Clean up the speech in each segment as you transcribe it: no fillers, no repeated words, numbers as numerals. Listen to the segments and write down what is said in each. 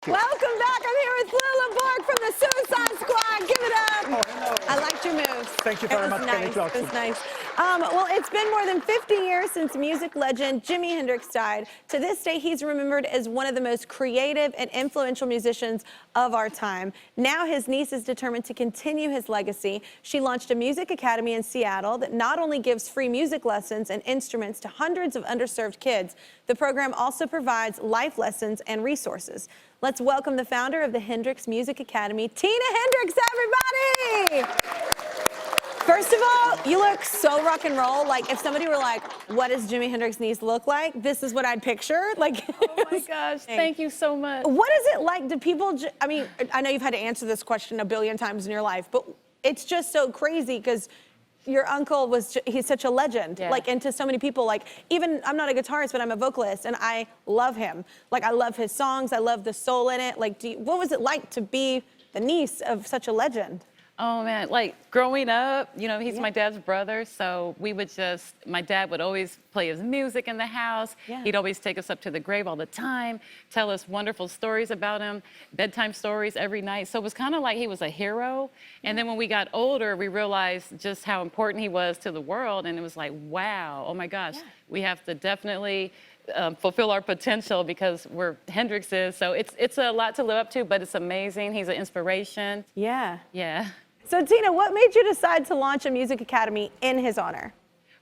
Welcome back. I'm here with Lila Borg from the Suicide Squad. Give it up. Oh, hello. I liked your moves. Thank you very much, Kelly Clarkson. It was nice. Well, it's been more than 50 years since music legend Jimi Hendrix died. To this day, he's remembered as one of the most creative and influential musicians of our time. Now his niece is determined to continue his legacy. She launched a music academy in Seattle that not only gives free music lessons and instruments to hundreds of underserved kids, the program also provides life lessons and resources. Let's welcome the founder of the Hendrix Music Academy, Tina Hendrix, everybody! First of all, you look so rock and roll. Like, if somebody were like, what does Jimi Hendrix's niece look like? This is what I'd picture. Like, oh my gosh, thank you so much. What is it like? Do people, I mean, I know you've had to answer this question a billion times in your life, but it's just so crazy because your uncle was, he's such a legend, like, and to so many people, like, even, I'm not a guitarist, but I'm a vocalist, and I love him. Like, I love his songs, I love the soul in it. Like, what was it like to be the niece of such a legend? Oh man, like growing up, you know, he's my dad's brother, so we would just, my dad would always play his music in the house. He'd always take us up to the grave all the time, tell us wonderful stories about him, bedtime stories every night. So it was kind of like he was a hero. And then when we got older, we realized just how important he was to the world. And it was like, wow, oh my gosh, we have to definitely fulfill our potential because we're Hendrixes. So it's a lot to live up to, but it's amazing. He's an inspiration. Yeah. So Tina, what made you decide to launch a music academy in his honor?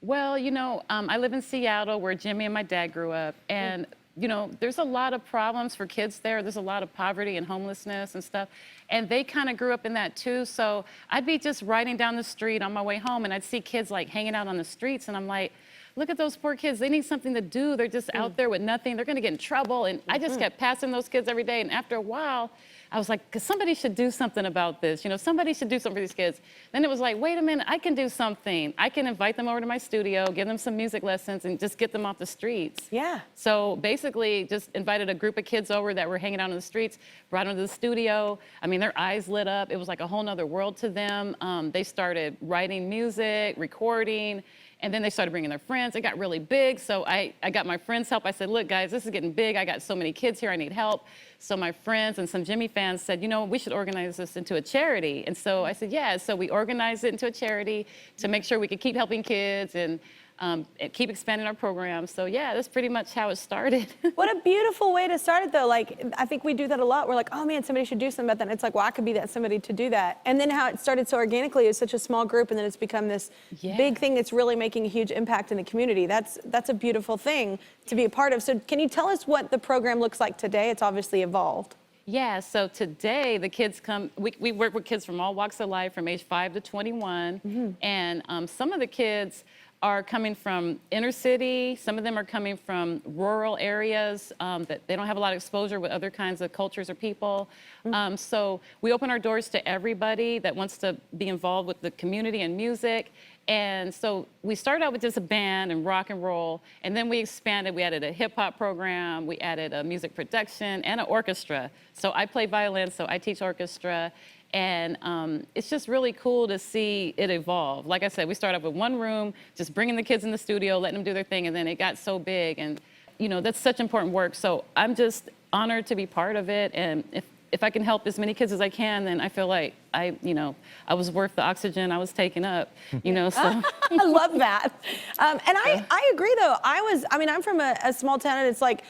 Well, you know, I live in Seattle where Jimmy and my dad grew up. And, you know, there's a lot of problems for kids there. There's a lot of poverty and homelessness and stuff. And they kind of grew up in that too. So I'd be just riding down the street on my way home and I'd see kids like hanging out on the streets. And I'm like, look at those poor kids. They need something to do. They're just out there with nothing. They're going to get in trouble. And I just kept passing those kids every day. And after a while, I was like, somebody should do something about this. You know, somebody should do something for these kids. Then it was like, wait a minute, I can do something. I can invite them over to my studio, give them some music lessons, and just get them off the streets. So basically, just invited a group of kids over that were hanging out on the streets, brought them to the studio. I mean, their eyes lit up. It was like a whole nother world to them. They started writing music, recording, and then they started bringing their friends. It got really big, so I got my friends' help. I said, look, guys, this is getting big. I got so many kids here, I need help. So my friends and some Jimmy fans said, you know, we should organize this into a charity. And so I said, yeah. So we organized it into a charity to make sure we could keep helping kids and keep expanding our program. So yeah, that's pretty much how it started. What a beautiful way to start it though. Like, I think we do that a lot. We're like, oh man, somebody should do something about that. And it's like, well, I could be that somebody to do that. And then how it started so organically is such a small group, and then it's become this big thing that's really making a huge impact in the community. That's a beautiful thing to be a part of. So can you tell us what the program looks like today? It's obviously evolved. Yeah, so today the kids come, we work with kids from all walks of life from age 5 to 21. And some of the kids are coming from inner city. Some of them are coming from rural areas that they don't have a lot of exposure with other kinds of cultures or people. So we open our doors to everybody that wants to be involved with the community and music. And so we started out with just a band and rock and roll, and then we expanded. We added a hip hop program, we added a music production and an orchestra. So I play violin, so I teach orchestra. And it's just really cool to see it evolve. Like I said, we started with one room, just bringing the kids in the studio, letting them do their thing, and then it got so big. And, you know, that's such important work. So I'm just honored to be part of it. And if I can help as many kids as I can, then I feel like I was worth the oxygen I was taking up, you know, so. I love that. And I agree, though. I'm from a small town, and it's like,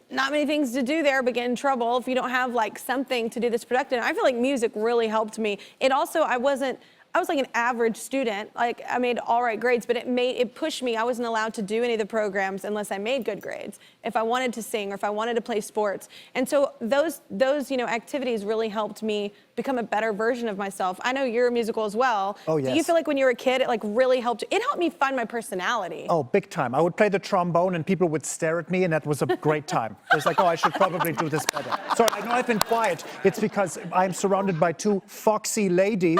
not many things to do there, but get in trouble if you don't have like something to do that's productive. And I feel like music really helped me. It also, I was like an average student. Like, I made all right grades, but it pushed me. I wasn't allowed to do any of the programs unless I made good grades, if I wanted to sing or if I wanted to play sports. And so those activities really helped me become a better version of myself. I know you're a musical as well. Oh, yes. Do you feel like when you were a kid, it like really helped you? It helped me find my personality. Oh, big time. I would play the trombone and people would stare at me, and that was a great time. It was like, oh, I should probably do this better. Sorry, I know I've been quiet. It's because I'm surrounded by two foxy ladies.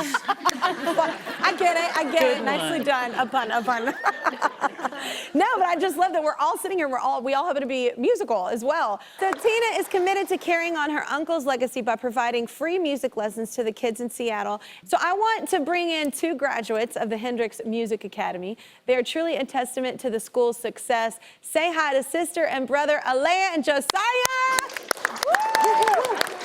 I get it. Nicely done. A pun. No, but I just love that we're all sitting here. We all happen to be musical as well. So Tina is committed to carrying on her uncle's legacy by providing free music lessons to the kids in Seattle. So I want to bring in two graduates of the Hendrix Music Academy. They are truly a testament to the school's success. Say hi to sister and brother Elea and Josiah. Woo!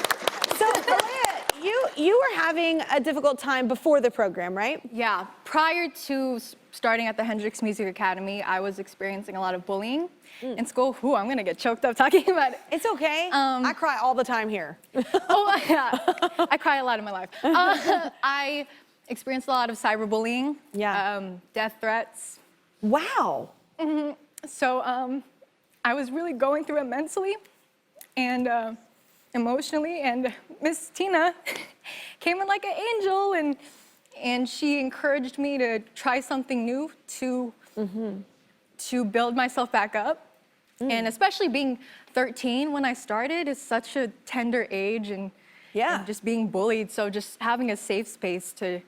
you were having a difficult time before the program, right? Yeah, prior to starting at the Hendrix Music Academy, I was experiencing a lot of bullying in school. Ooh, I'm gonna get choked up talking about it. It's okay. I cry all the time here. Oh, yeah, I cry a lot in my life. I experienced a lot of cyberbullying, death threats. Wow. So I was really going through it mentally and emotionally, and Miss Tina came in like an angel, and she encouraged me to try something new to build myself back up. And especially being 13 when I started is such a tender age, and just being bullied. So just having a safe space to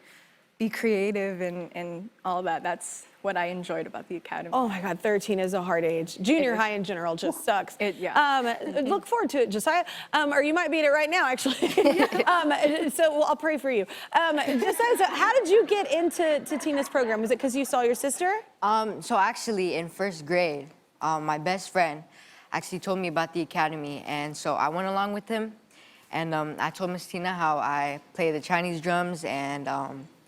be creative and all that, that's what I enjoyed about the Academy. Oh my God, 13 is a hard age. Junior high in general just sucks. Look forward to it, Josiah. Or you might beat it right now, actually. So I'll pray for you. Josiah, so how did you get into Tina's program? Was it because you saw your sister? So actually in first grade, my best friend actually told me about the Academy, and so I went along with him, and I told Miss Tina how I play the Chinese drums and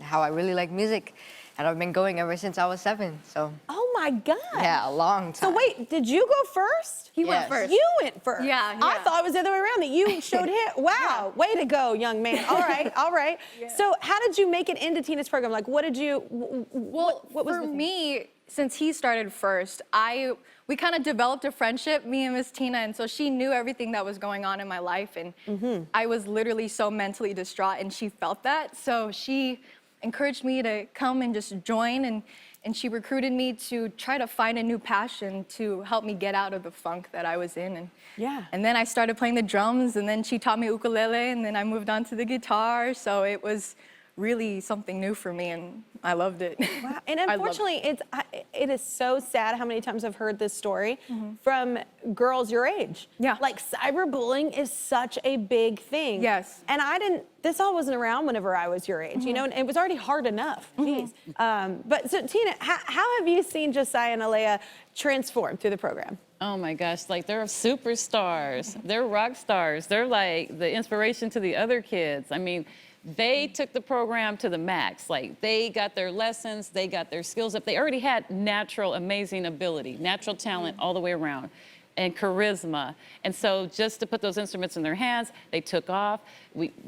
how I really like music, and I've been going ever since I was 7, so. Oh my God. Yeah, a long time. So wait, did you go first? He went first. You went first? Yeah. I thought it was the other way around, that you showed him. Wow, way to go, young man. All right, all right. So how did you make it into Tina's program? Like, what did you, what was for the thing? me, since he started first, we kind of developed a friendship, me and Miss Tina, and so she knew everything that was going on in my life, and I was literally so mentally distraught, and she felt that, so she encouraged me to come and just join, and she recruited me to try to find a new passion to help me get out of the funk that I was in, and then I started playing the drums, and then she taught me ukulele, and then I moved on to the guitar, so it was really something new for me, and I loved it. Wow. And unfortunately, it is so sad how many times I've heard this story from girls your age. Yeah. Like, cyberbullying is such a big thing. Yes. And this all wasn't around whenever I was your age, you know, and it was already hard enough. Jeez. But so Tina, how have you seen Josiah and Elea transform through the program? Oh my gosh, like they're superstars. They're rock stars. They're like the inspiration to the other kids. I mean, they took the program to the max. Like, they got their lessons, they got their skills up. They already had natural, amazing ability, natural talent all the way around, and charisma. And so just to put those instruments in their hands, they took off.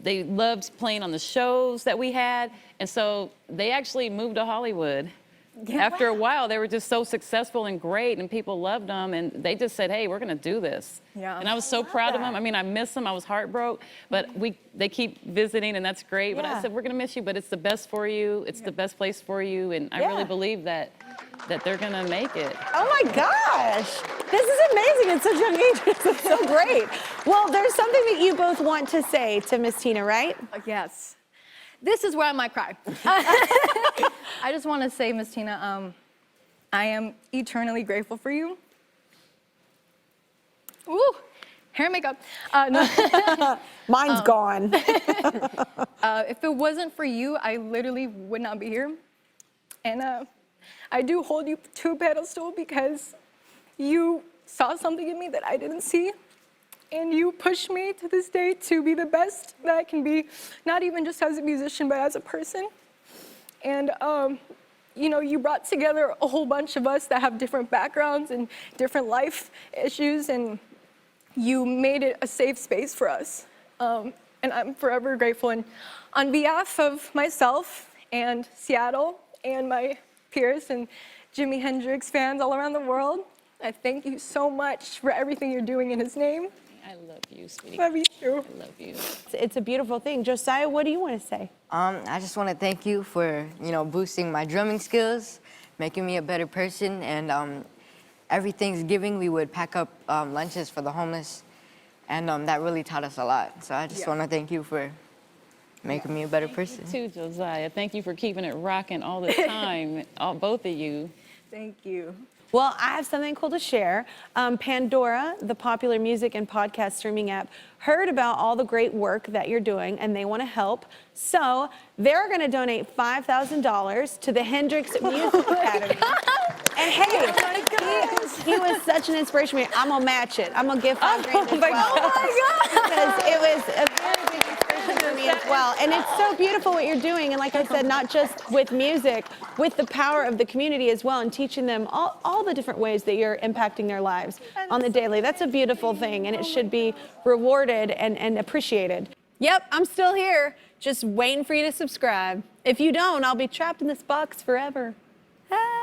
They loved playing on the shows that we had. And so they actually moved to Hollywood. After a while, they were just so successful and great, and people loved them, and they just said, hey, we're gonna do this. Yeah. And I was so proud of them. I mean, I miss them, I was heartbroken, but they keep visiting, and that's great. But I said, we're gonna miss you, but it's the best for you, it's the best place for you, and I really believe that they're gonna make it. Oh my gosh, this is amazing at such a young age. It's so great. Well, there's something that you both want to say to Miss Tina, right? Yes. This is where I might cry. I just want to say, Miss Tina, I am eternally grateful for you. Ooh, hair and makeup. No. Mine's gone. If it wasn't for you, I literally would not be here. And I do hold you to a pedestal because you saw something in me that I didn't see. And you pushed me to this day to be the best that I can be, not even just as a musician, but as a person. And, you know, you brought together a whole bunch of us that have different backgrounds and different life issues, and you made it a safe space for us. And I'm forever grateful. And on behalf of myself and Seattle and my peers and Jimi Hendrix fans all around the world, I thank you so much for everything you're doing in his name. I love you, sweetie. Love you too. I love you. It's a beautiful thing. Josiah, what do you want to say? I just want to thank you for, boosting my drumming skills, making me a better person, and every Thanksgiving we would pack up lunches for the homeless, and that really taught us a lot. So I just want to thank you for making me a better person. You too, Josiah. Thank you for keeping it rocking all the time, both of you. Thank you. Well, I have something cool to share. Pandora, the popular music and podcast streaming app, heard about all the great work that you're doing, and they want to help. So they're going to donate $5,000 to the Hendrix Music Academy. And hey, he was such an inspiration to me. I'm going to match it. I'm going to give $5,000 as well. Oh my God! Because it was a very big inspiration for me as well. And it's so beautiful what you're doing. And like I said, not just with music, with the power of the community as well, and teaching them all the different ways that you're impacting their lives on the daily. That's a beautiful thing, and it should be rewarded and appreciated. Yep, I'm still here, just waiting for you to subscribe. If you don't, I'll be trapped in this box forever. Ah.